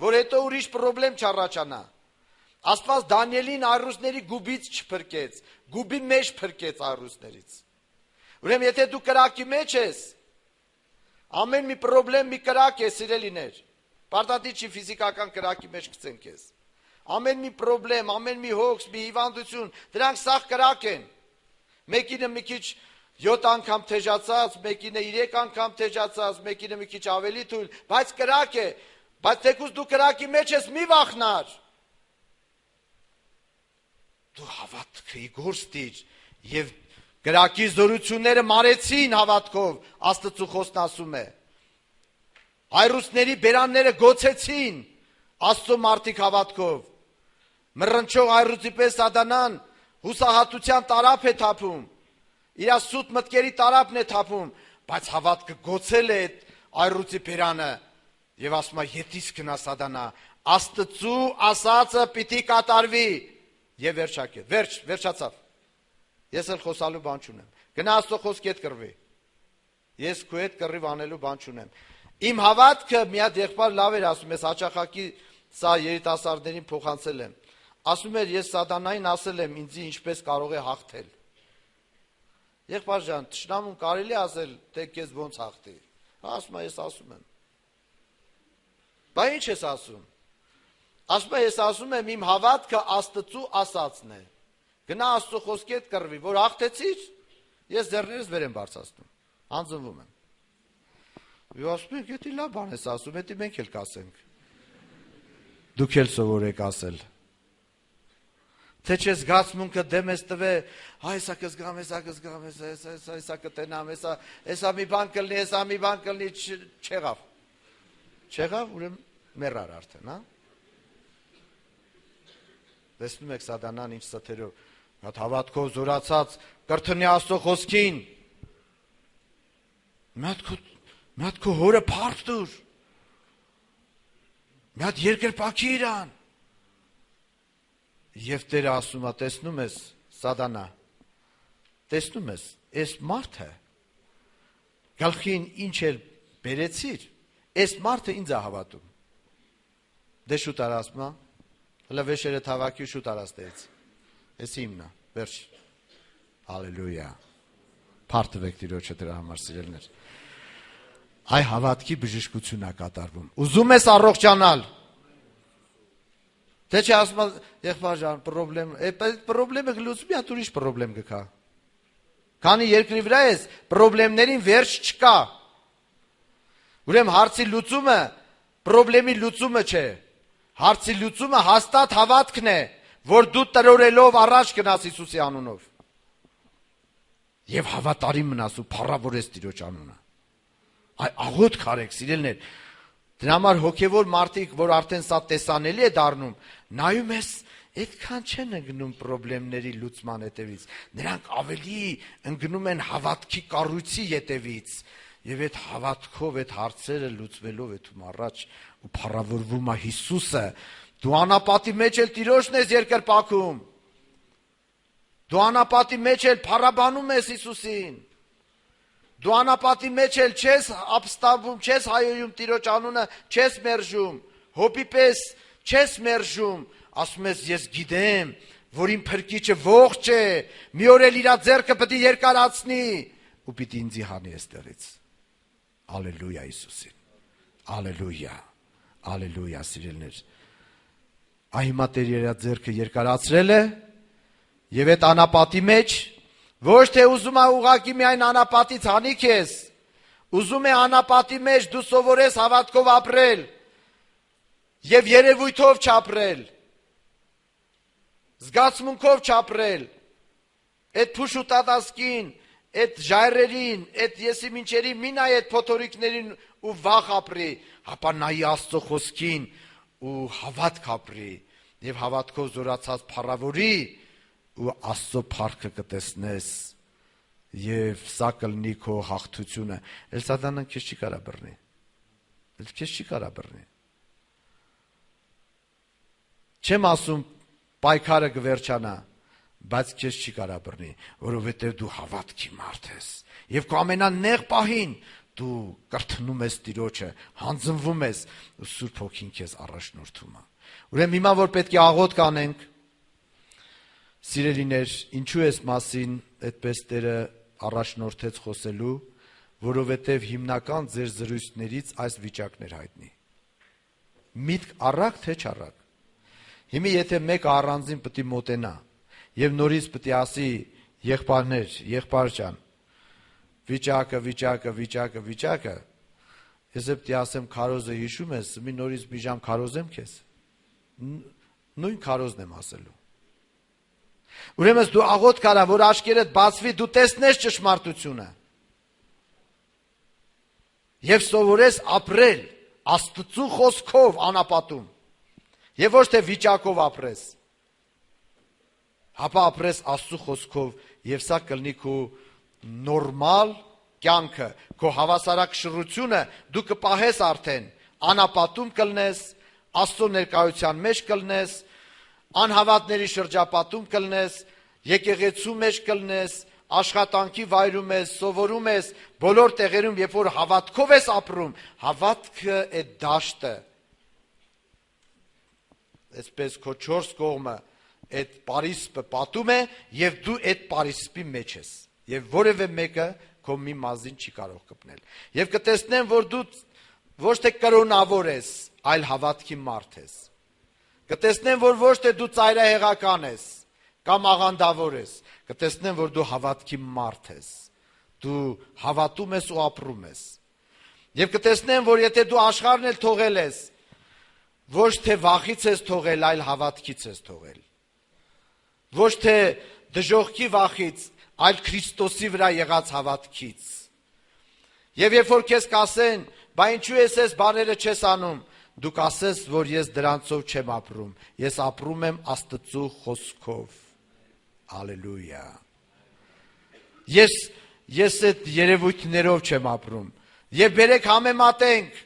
որ հետո ուրիշ պրոբլեմ չառաջանա։ Աստված Դանիելին այրուսների գուբից չփրկեց, գուբի մեջ փրկեց այրուսներից։ Ուրեմն եթե դու կրակի մեջ ես, ամեն մի պրոբլեմ մի կրակ է, սիրելիներ։ Պարտադիր չի ֆիզիկական կրակի մեջ գցեն քեզ։ Ամեն մի պրոբլեմ, ամեն մի հոգս, մի հիվանդություն, դրանք սաղ կրակ են։ Մեկինը մի քիչ 7 անգամ թեժացած, մեկինը 3 անգամ թեժացած, մեկինը մի քիչ ավելի թույլ, բայց կրակ է։ Բայց թեկուզ դու կրակի մեջ ես, մի վախնար։ Դու հավատքի գործ դիր եւ կրակի զորությունները մարեցին հավատքով, Աստծո խոսքն ասում է։ Այրուսների բերանները գոցեցին Աստծո մարդիկ հավատքով։ Մռնչող այրուցի պես Սատանան հուսահատության տարափ է թափում, իր սուտ մտքերի տարափն է թափում, բայց հավատքը գոցել է այդ այրուցի բերանը եւ ասում է ետիս գնա Սատանա, Աստծո ասածը պիտի կատարվի եւ վերջացավ։ Ես էլ խոսալու բան չունեմ։ Գնա Աստծո խոսքի հետ կռվի։ Ես քո հետ կռիվ անելու բան չունեմ։ Իմ հավատքը մի հատ եղբայր լավ էր ասում, ես հաճախակի սա երիտասարդներին փոխանցել եմ։ Ասում էր ես Սատանային ասել եմ ինձ ինչպես կարող է հաղթել։ Եղբայր ջան, թշնամուն կարելի ասել թե քեզ ոնց հաղթի։ Ասում է ես ասում եմ։ Բա ինչ ես ասում։ Ասում է ես ասում եմ իմ հավատքը Աստծո ասածն է։ Գնա Աստծո խոսքի հետ կռվի, որ հաղթեցիր, ես ձեռներս վեր եմ բարձրացնում, անձնվում եմ։ Ու ասում եք, եթե լավ բան ես ասում, եթե մենք էլ կասենք։ Դուք էլ սովորեք ասել։ Թե չէ զգացմունքը դեմ ես տվե, հեսա կզգամ, հեսա կզգամ, հեսա կտենամ, հեսա մի բան կլնի, հեսա մի բան կլնի, չեղավ։ Չեղավ, ուրեմն մեռար արդեն, հա։ Տեսնում եք Սատանան ինչ ստերով, հատ հավատքով զորացած կրթնի Աստծո խոսքին։ Մի հատ քո հորը փառք տուր։ Մի հատ երկրպագի իրան։ Եվ Տերը ասում է, տեսնում ես, Սատանա, տեսնում ես, այս մարդը գլխին ինչ էլ բերեցիր, այս մարդը ինձ է հավատում։ Դե շուտ արա ասում է, հլը վեշերը թավակի շուտ արաստեց, ես իմնա, վերջ, հալելույա, պարդվեք տիրոջը դրա համար սիրելներ, այ հավատքի բժշկություն է կատարվում, ուզում ես առողջանալ, թե չէ ասում է, եղբայր ջան, պրոբլեմը գլուծում է, ուրիշ պրոբլեմ գքա, քանի երկրի վրա ես, պրոբլեմներին վերջ չկա, ուրեմն հարցի լուծումը, պրոբլեմի լուծումը չէ, հարցի լուծումը հաստատ հավատքն է, որ դու տրորելով առաջ գնաս Հիսուսի անունով եւ հավատարիմ մնաս ու փառավորես Տիրոջ անունը։ Այ աղոթք արեք, սիրելներ, դրա համար հոգեվոր մարդիկ, որ արդեն սա տեսանելի է դառնում, նայում ես, այդքան չեն ընկնում պրոբլեմների լուծման հետևից, նրանք ավելի ընկնում են հավատքի կառույցի հետևից եւ այդ հավատքով այդ հարցերը լուծվելով էթում առաջ ու փառավորվում է Հիսուսը, դու անապատի մեջ էլ Տիրոջն ես երկրպագում, դու անապատի մեջ էլ փառաբանում ես Հիսուսին, դու անապատի մեջ էլ չես ապստամբում, չես հայոյում Տիրոջ անունը, չես մերժում, հոբի պես չես մերժում, ասում ես ես գիտեմ, որ իմ փրկիչը ողջ է, մի օր էլ իր ձեռքը պետք է երկարացնի ու պիտի ինձի հանի այստեղից։ Ալելույա Հիսուսին, ալելույա, ալելույա սիրելներ, այ հիմա Տեր իր ձեռքը երկարացրել է եւ այդ անապատի մեջ ոչ թե ուզում է ուղակի միայն անապատից հանի քեզ, ուզում է անապատի մեջ դու սովորես հավատքով ապրել եւ երևույթով չապրել, զգացմունքով չապրել, այդ փուշուտատասկին, այդ ժայռերին, այդ եսիմինչերին մի նայ այդ փոթորիկներին ու վախ ապրի, հապա նայի Աստծո խոսքին ու հավատք ապրի եւ հավատքով զորացած փառավորի ու Աստծո փառքը կտեսնես եւ սա կլինի քո հաղթությունը։ Էլ Սատանան քեզ չի կարա բռնի։ քեզ չի կարա բռնի։ Չեմ ասում պայքարը կվերջանա, բայց քեզ չի կարա բռնի, որովհետև դու հավատքի մարդ ես։ Եվ քո ամենանեղ պահին դու կրթնում ես Տիրոջը, հանձնվում ես, ու Սուրբ Հոգին քեզ առաջնորդում է։ Ուրեմն հիմա որ պետք է աղոթք անենք, սիրելիներ, ինչու էս մասին այդպես Տերը առաջնորդեց խոսելու, որովհետև հիմնական ձեր զրույցներից այս վիճակներ հայտնի։ Միտք առակ թե չառակ։ Հիմա եթե մեկը առանձին պետք է մոտենա եւ նորից պետք է ասի եղբայրներ, եղբայր ջան, վիճակը, ես պետք է ասեմ քարոզը հիշում ես, մի նորից մի ժամ քարոզեմ քեզ։ Նույն քարոզն եմ ասելու։ Ուրեմն դու աղոթ կարա, որ աչքերդ բացվի, դու տեսնես ճշմարտությունը։ Եվ սովորես ապրել Աստծու խոսքով անապատում։ Եվ ոչ թե վիճակով ապրես։ Հապա ապրես Աստծու խոսքով, եւ սա կլինի քո նորմալ կյանքը, քո հավասարակշռությունը դու կպահես արդեն, անապատում կլնես, Աստծո ներկայության մեջ կլնես, անհավատների շրջապատում կլնես, եկեղեցու մեջ կլնես, աշխատանքի վայրում ես, սովորում ես, բոլոր տեղերում, երբ որ հավատքով ես ապրում, հավատքը այդ դաշտը, այսպես քո 4 կողմը այդ Պարիսպը պատում է եւ դու այդ Պարիսպի մեջ ես եւ որևէ մեկը քո մի մազին չի կարող կպնել եւ կտեսնեն որ դու ոչ թե կրոնավոր ես, այլ հավատքի մարդ ես։ Կտեսնեն որ ոչ թե դու ծայրահեղական ես կամ աղանդավոր ես, կտեսնեն որ դու հավատքի մարդ ես։ Դու հավատում ես ու ապրում ես։ Եվ կտեսնեն որ եթե դու աշխարհն էլ թողել ես, ոչ թե վախից ես թողել, այլ հավատքից ես թողել։ Ոչ թե դժոխքի վախից, այլ Քրիստոսի վրա եղած հավատքից։ Եվ երբ որ քեզ կասեն, բա ինչու ես այս բաները չես անում, դու կասես, որ ես դրանցով չեմ ապրում, ես ապրում եմ Աստծու խոսքով։ Հալելույա։ Ես այդ երևույթներով չեմ ապրում։ Եվ բերեք համեմատենք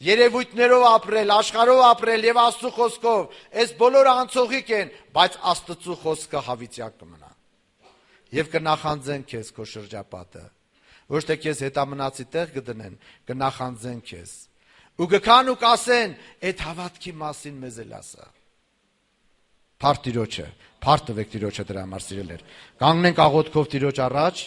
երևույթներով ապրել, աշխարհով ապրել եւ Աստծո խոսքով, այս բոլորը անցողիկ են, բայց Աստծո խոսքը հավիտյակ կմնա։ Եվ կնախանձեն քեզ քո շրջապատը։ Ոչ թե քեզ հետամնացի տեղ կդնեն, կնախանձեն քեզ։ Ու գքան ու կասեն, այդ հավատքի մասին մեզ էլ ասա։ Փառք Տիրոջը, փառք տվեք Տիրոջը դրա համար սիրելիներ։ Կանգնենք աղոթքով Տիրոջ առաջ։